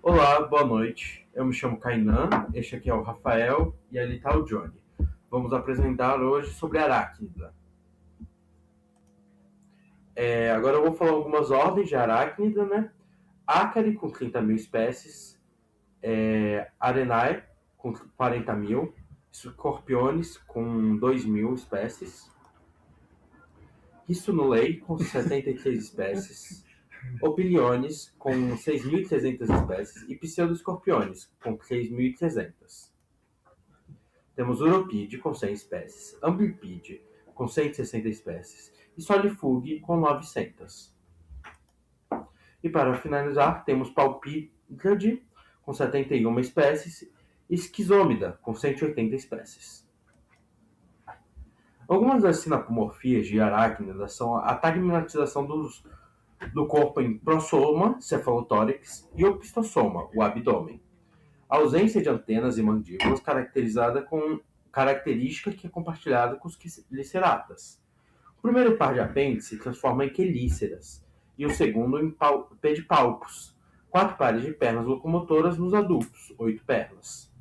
Olá, boa noite. Eu me chamo Kainan, este aqui é o Rafael e ali está o Johnny. Vamos apresentar hoje sobre aracnida. Agora eu vou falar algumas ordens de aracnida, né? Ácari com 30 mil espécies, Arenae com 40 mil, Scorpiones com 2 mil espécies, Rhisonulei com 73 espécies, Opiliones com 6.300 espécies e Pseudoscorpiones com 3.300. Temos Uropide com 100 espécies, Ambipide com 160 espécies e Solifuge com 900. E para finalizar, temos Palpígrade com 71 espécies e Schizômida com 180 espécies. Algumas das sinapomorfias de aracnidas são a tagmatização do corpo em prossoma, cefalotórax, e opistosoma, o abdômen. A ausência de antenas e mandíbulas característica que é compartilhada com os queliceratas. O primeiro par de apêndices se transforma em quelíceras e o segundo em pedipalpos. 4 pares de pernas locomotoras nos adultos, 8 pernas.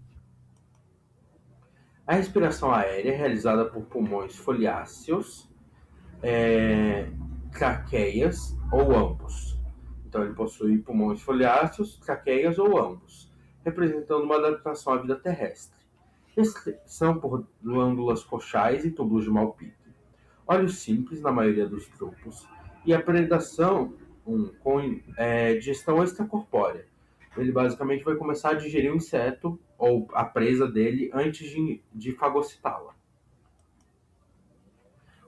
A respiração aérea é realizada por pulmões foliáceos, traqueias ou ambos. Então ele possui pulmões foliáceos, traqueias ou ambos, representando uma adaptação à vida terrestre. Restrição por glândulas coxais e túbulos de Malpighi. Olhos simples na maioria dos grupos e a predação com digestão extracorpórea. Ele basicamente vai começar a digerir o inseto ou a presa dele antes de fagocitá-la.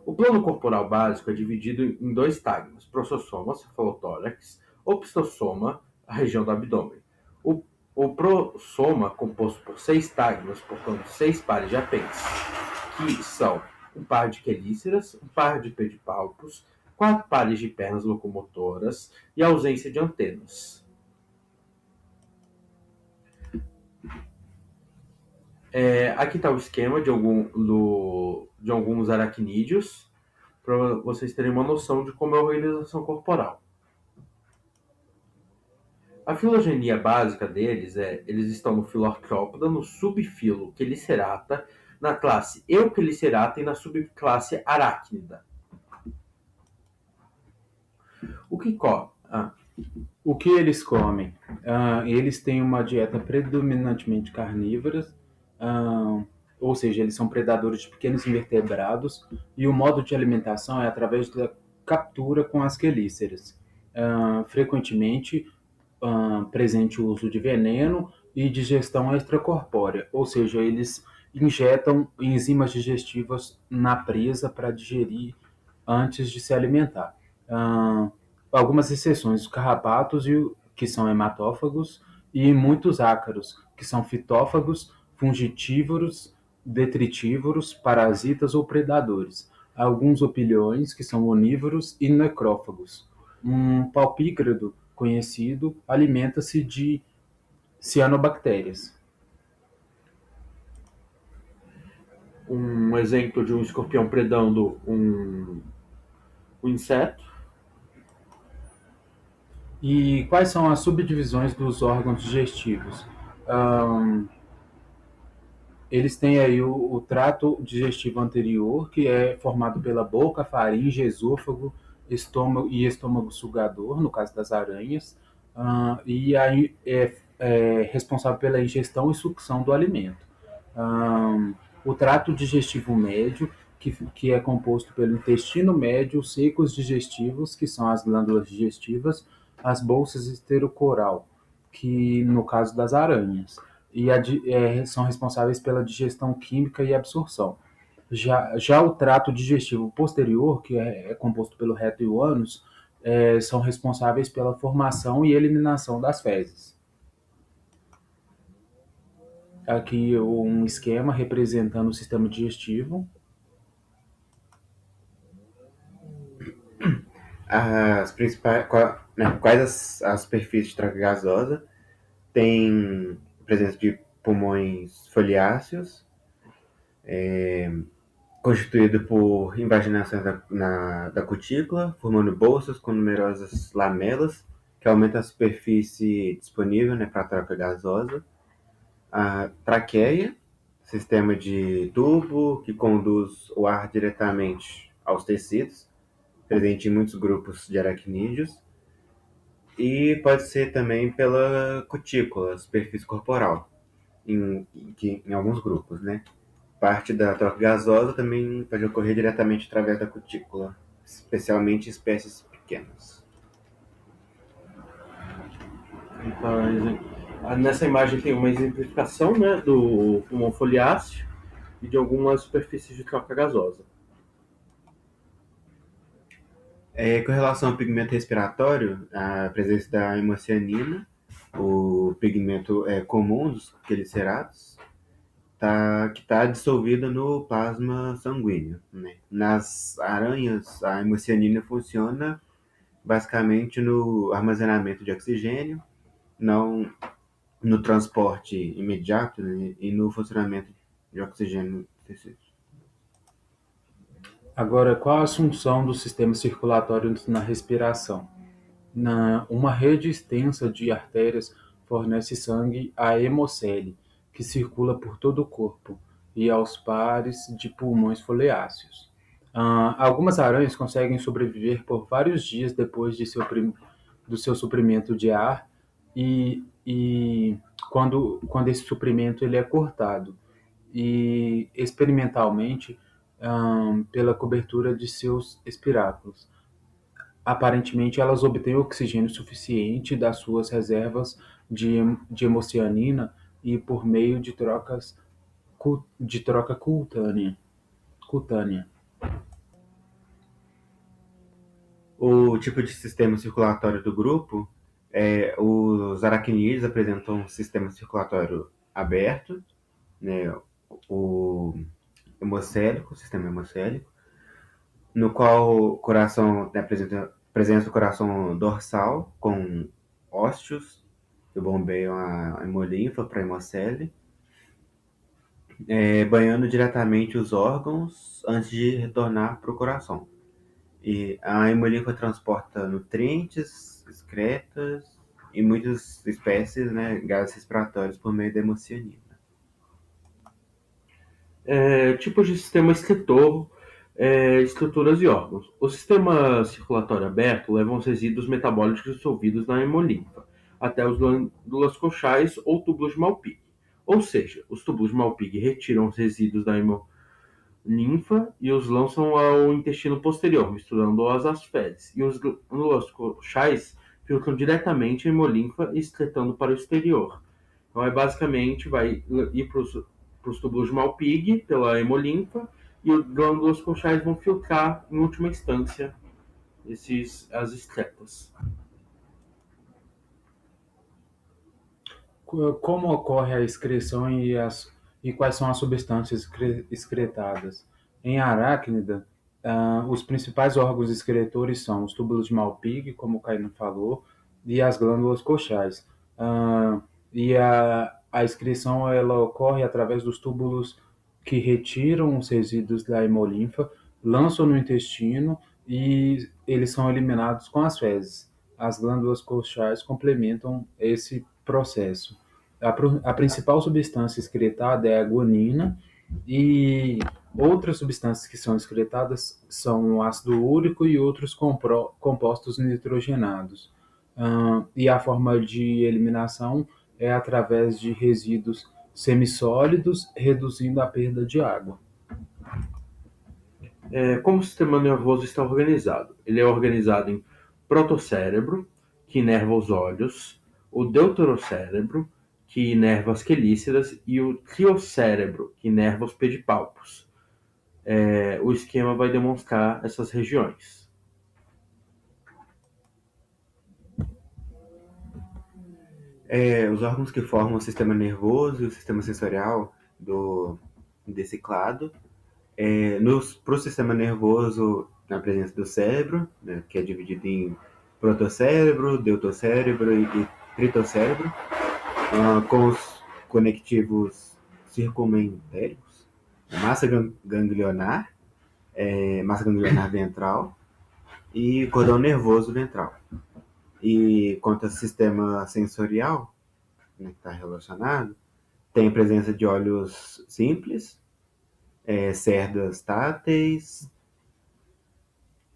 O plano corporal básico é dividido em 2 tagmas: prosossoma, cefalotórax, opistosoma, a região do abdômen. O prossoma, composto por 6 tagmas, portanto 6 pares de apêndices, que são um par de quelíceras, um par de pedipalpos, 4 pares de pernas locomotoras e ausência de antenas. Aqui está o esquema de alguns aracnídeos, para vocês terem uma noção de como é a organização corporal. A filogenia básica deles eles estão no filo Arthrópoda, no subfilo Chelicerata, na classe Euchelicerata e na subclasse Arachnida. O que eles comem? Eles têm uma dieta predominantemente carnívora, ou seja, eles são predadores de pequenos invertebrados, e o modo de alimentação é através da captura com as quelíceras. Frequentemente presente o uso de veneno e digestão extracorpórea, ou seja, eles injetam enzimas digestivas na presa para digerir antes de se alimentar. Algumas exceções, os carrapatos, que são hematófagos, e muitos ácaros, que são fitófagos, fungitívoros, detritívoros, parasitas ou predadores. Alguns opilhões, que são onívoros e necrófagos. Um palpígrado conhecido alimenta-se de cianobactérias. Um exemplo de um escorpião predando um inseto. E quais são as subdivisões dos órgãos digestivos? Eles têm aí o trato digestivo anterior, que é formado pela boca, faringe, esôfago, estômago e estômago sugador, no caso das aranhas, e aí é responsável pela ingestão e sucção do alimento. O trato digestivo médio, que é composto pelo intestino médio, os secos digestivos, que são as glândulas digestivas, as bolsas esterocoral, que no caso das aranhas, e são responsáveis pela digestão química e absorção. Já o trato digestivo posterior, que é composto pelo reto e o ânus, são responsáveis pela formação e eliminação das fezes. Aqui um esquema representando o sistema digestivo. As principais, quais as superfícies de troca gasosa? Tem presença de pulmões foliáceos, constituído por invaginações da cutícula, formando bolsas com numerosas lamelas que aumenta a superfície disponível, né, para troca gasosa. A traqueia, sistema de tubo que conduz o ar diretamente aos tecidos, presente em muitos grupos de aracnídeos. E pode ser também pela cutícula, superfície corporal, em alguns grupos, né? Parte da troca gasosa também pode ocorrer diretamente através da cutícula, especialmente em espécies pequenas. Então, nessa imagem tem uma exemplificação, né, do pulmão foliáceo e de algumas superfícies de troca gasosa. Com relação ao pigmento respiratório, a presença da hemocianina, o pigmento comum dos quelicerados, que está dissolvida no plasma sanguíneo, né? Nas aranhas, a hemocianina funciona basicamente no armazenamento de oxigênio, não no transporte imediato, né? E no funcionamento de oxigênio no tecido. Agora, qual a função do sistema circulatório na respiração? Uma rede extensa de artérias fornece sangue à hemocele, que circula por todo o corpo, e aos pares de pulmões foliáceos. Algumas aranhas conseguem sobreviver por vários dias depois do seu suprimento de ar e quando esse suprimento ele é cortado e experimentalmente pela cobertura de seus espiráculos. Aparentemente, elas obtêm oxigênio suficiente das suas reservas de hemocianina e por meio de troca cutânea. O tipo de sistema circulatório do grupo os aracnídeos apresentam um sistema circulatório aberto, né, o hemocélico, o sistema hemocélico, no qual o coração apresenta presença do coração dorsal com ósteos que bombeiam a hemolinfa para a hemocele, banhando diretamente os órgãos antes de retornar para o coração. E a hemolinfa transporta nutrientes, excretas e muitas espécies, né, gases respiratórios por meio da hemocianina. Tipos de sistema excretor, estruturas e órgãos. O sistema circulatório aberto leva os resíduos metabólicos dissolvidos na hemolinfa até as glândulas coxais ou túbulos de Malpighi. Ou seja, os túbulos de Malpighi retiram os resíduos da hemolinfa e os lançam ao intestino posterior, misturando-os às fezes. E os glândulas coxais filtram diretamente a hemolinfa, excretando para o exterior. Então, basicamente, vai ir para os túbulos de Malpighi pela hemolinfa e os glândulas coxais vão filtrar, em última instância, as excretas. Como ocorre a excreção e quais são as substâncias excretadas? Em aracnida, os principais órgãos excretores são os túbulos de Malpighi, como o Caio falou, e as glândulas coxais. A excreção ela ocorre através dos túbulos que retiram os resíduos da hemolinfa, lançam no intestino e eles são eliminados com as fezes. As glândulas coxais complementam esse processo. A principal substância excretada é a guanina e outras substâncias que são excretadas são o ácido úrico e outros compostos nitrogenados. E a forma de eliminação é através de resíduos semissólidos, reduzindo a perda de água. Como o sistema nervoso está organizado? Ele é organizado em protocérebro, que inerva os olhos, o deuterocérebro, que inerva as quelíceras, e o triocérebro, que inerva os pedipalpos. O esquema vai demonstrar essas regiões. Os órgãos que formam o sistema nervoso e o sistema sensorial desse clado. Para o sistema nervoso, na presença do cérebro, né, que é dividido em protocérebro, deutocérebro e tritocérebro, com os conectivos circumentéricos, massa ganglionar ventral e cordão nervoso ventral. E quanto ao sistema sensorial, né, que está relacionado, tem a presença de olhos simples, cerdas táteis,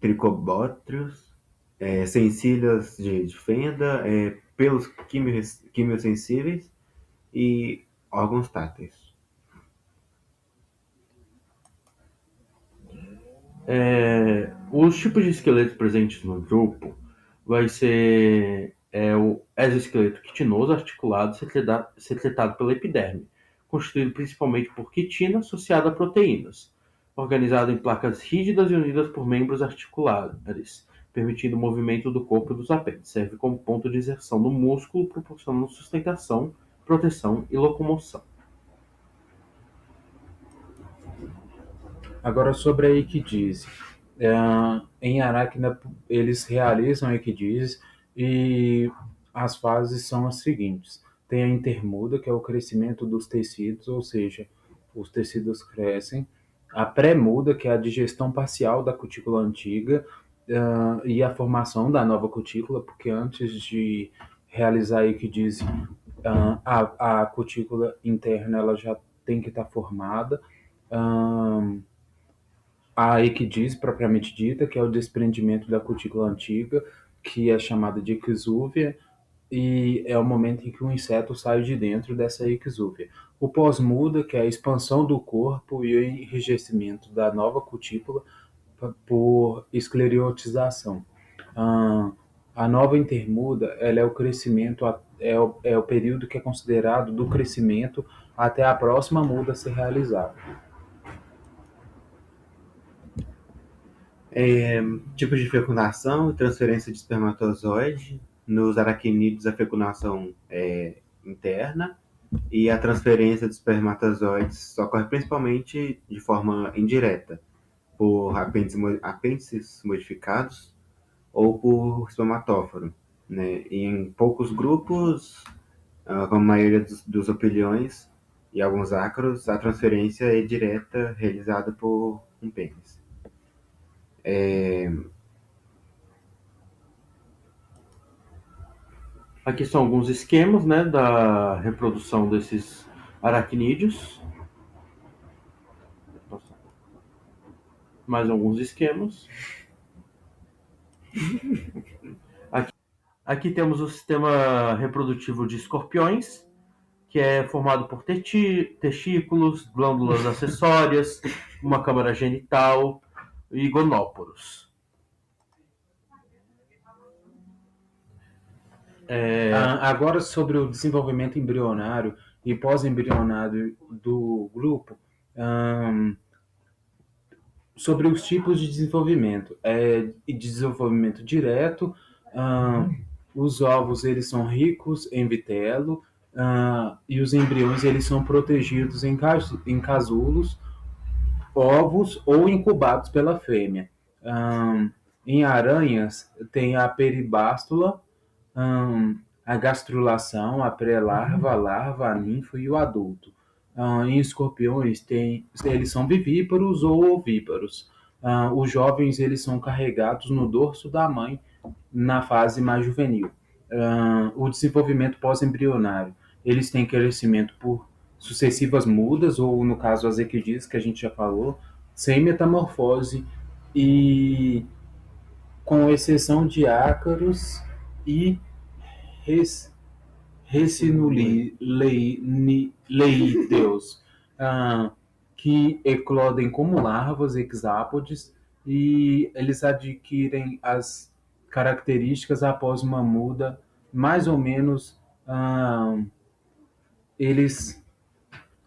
tricobótrios, sencilhas de fenda, pelos quimiosensíveis e órgãos táteis. Os tipos de esqueletos presentes no grupo vai ser o exoesqueleto quitinoso articulado secretado pela epiderme, constituído principalmente por quitina associada a proteínas, organizado em placas rígidas e unidas por membros articulares, permitindo o movimento do corpo e dos apêndices. Serve como ponto de inserção do músculo, proporcionando sustentação, proteção e locomoção. Agora sobre a equidise. Em Aracna, eles realizam a equidise e as fases são as seguintes. Tem a intermuda, que é o crescimento dos tecidos, ou seja, os tecidos crescem. A pré-muda, que é a digestão parcial da cutícula antiga e a formação da nova cutícula, porque antes de realizar a equidise, a cutícula interna ela já tem que estar formada. A equidise propriamente dita, que é o desprendimento da cutícula antiga, que é chamada de exúvia, e é o momento em que o inseto sai de dentro dessa exúvia. O pós-muda, que é a expansão do corpo e o enrijecimento da nova cutícula por esclerotização. A nova intermuda, ela é o crescimento, é o período que é considerado do crescimento até a próxima muda ser realizada. Tipos de fecundação e transferência de espermatozoide. Nos aracnídeos, a fecundação é interna e a transferência de espermatozoides ocorre principalmente de forma indireta, por apêndices modificados ou por espermatóforo. Né? E em poucos grupos, como a maioria dos opiliões e alguns ácaros, a transferência é direta, realizada por um pênis. Aqui são alguns esquemas, né, da reprodução desses aracnídeos. Mais alguns esquemas. Aqui temos o sistema reprodutivo de escorpiões, que é formado por testículos, glândulas acessórias, uma câmara genital e gonóporos. Agora sobre o desenvolvimento embrionário e pós-embrionário do grupo, sobre os tipos de desenvolvimento. Desenvolvimento direto, os ovos eles são ricos em vitelo e os embriões eles são protegidos em casulos, ovos ou incubados pela fêmea. Em aranhas tem a peribástula, a gastrulação, a pré-larva, a larva, a ninfa e o adulto. Em escorpiões, eles são vivíparos ou ovíparos. Os jovens eles são carregados no dorso da mãe na fase mais juvenil. O desenvolvimento pós-embrionário, eles têm crescimento por sucessivas mudas, ou no caso as equidizes que a gente já falou, sem metamorfose e com exceção de ácaros e recinuleídeos, que eclodem como larvas hexápodes e eles adquirem as características após uma muda, mais ou menos, eles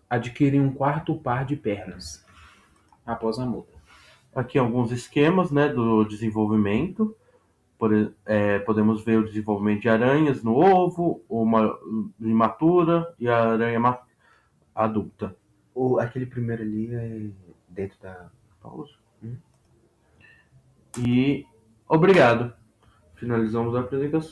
adquirem um quarto par de pernas após a muda. Aqui alguns esquemas, né, do desenvolvimento. Podemos ver o desenvolvimento de aranhas no ovo, uma imatura e a aranha adulta. Aquele primeiro ali é dentro da pausa. E obrigado. Finalizamos a apresentação.